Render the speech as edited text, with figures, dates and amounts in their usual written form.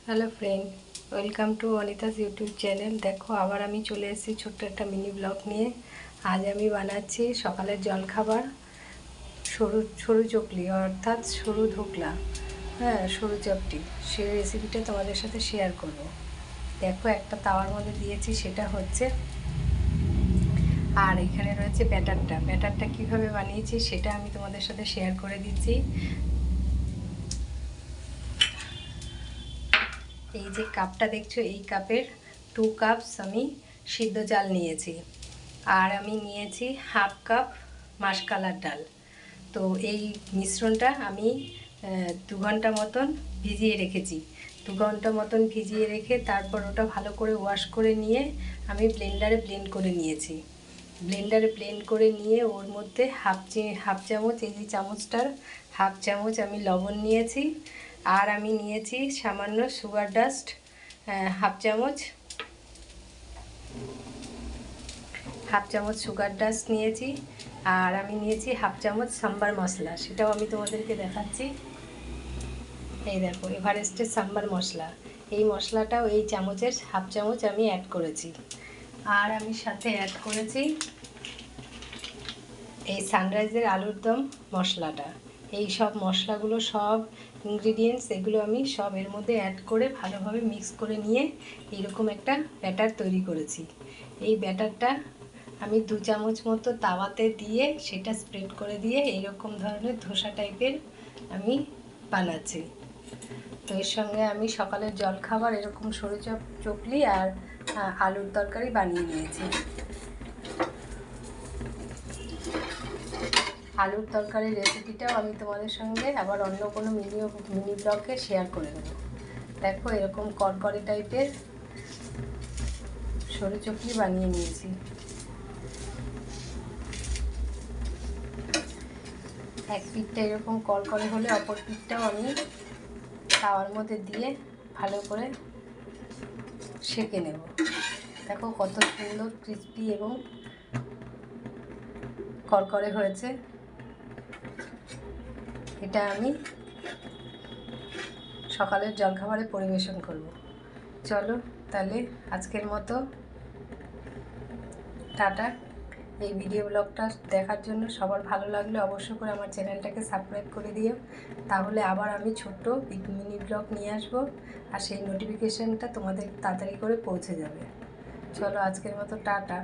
Hello friend, welcome to Anita's YouTube channel. দেখো আবার আমি চলে এসেছি ছোট্ট একটা মিনি ব্লগ নিয়ে। আজ আমি বানাচ্ছি সকালের জলখাবার সরু সরু চকলি অর্থাৎ সরু ধোকলা, সরু চাপটি। সেই রেসিপিটা তোমাদের সাথে শেয়ার করব। দেখো একটা তাওয়ার মধ্যে দিয়েছি, সেটা হচ্ছে, আর এখানে রয়েছে ব্যাটারটা কীভাবে বানিয়েছি সেটা আমি তোমাদের সাথে শেয়ার করে দিচ্ছি। এই যে কাপটা দেখছো, এই কাপের 2 কাপস আমি সিদ্ধ চাল নিয়েছি, আর আমি নিয়েছি হাফ কাপ মাসকলার ডাল। তো এই মিশ্রণটা আমি 2 ঘন্টা মতন ভিজিয়ে রেখেছি। 2 ঘন্টা মতন ভিজিয়ে রেখে তারপর ওটা ভালো করে ওয়াশ করে নিয়ে আমি ব্লেন্ডারে ব্লেন্ড করে নিয়েছি। ব্লেন্ডারে ব্লেন্ড করে নিয়ে ওর মধ্যে হাফ চামচ, এই যে চামচটার হাফ চামচ আমি লবণ নিয়েছি, আর আমি নিয়েছি সামান্য সুগার ডাস্ট হাফ চামচ সুগার ডাস্ট নিয়েছি, আর আমি নিয়েছি হাফ চামচ সাম্বার মশলা, সেটাও আমি তোমাদেরকে দেখাচ্ছি। এই দেখো এভারেস্টের সাম্বার মশলা, এই মশলাটাও এই চামচের হাফ চামচ আমি অ্যাড করেছি। আর আমি সাথে অ্যাড করেছি এই সানরাইজের আলুর দম মশলাটা। এই সব মশলাগুলো, সব ইনগ্রিডিয়েন্টস, এগুলো আমি সব এর মধ্যে অ্যাড করে ভালোভাবে মিক্স করে নিয়ে এইরকম একটা ব্যাটার তৈরি করেছি। এই ব্যাটারটা আমি 2 চামচ মতো তাওয়াতে দিয়ে সেটা স্প্রেড করে দিয়ে এইরকম ধরনের ধোসা টাইপের আমি বানাচ্ছি। তো এর সঙ্গে আমি সকালের জলখাবার এরকম সরু চকলি আর আলুর তরকারি বানিয়ে নিয়েছি। আলুর তরকারির রেসিপিটাও আমি তোমাদের সঙ্গে আবার অন্য কোনো মিনি ব্লগে শেয়ার করে দেবো। দেখো এরকম করকরে টাইপের সরু চকলি বানিয়ে নিয়েছি। এক পিঠটা এরকম করকরে হলে অপর পিঠটাও আমি তাওয়ার মধ্যে দিয়ে ভালো করে সেঁকে নেব। দেখো কত সুন্দর ক্রিস্পি এবং করকরে হয়েছে। এটা আমি সকালের জলখাবারে পরিবেশন করব। চলো তাহলে আজকের মতো টাটা। এই ভিডিও ব্লগটা দেখার জন্য সবার ভালো লাগলে অবশ্যই করে আমার চ্যানেলটাকে সাবস্ক্রাইব করে দিও, তাহলে আবার আমি ছোট্ট মিনি ব্লগ নিয়ে আসবো, আর সেই নোটিফিকেশানটা তোমাদের তাড়াতাড়ি করে পৌঁছে যাবে। চলো আজকের মতো টাটা।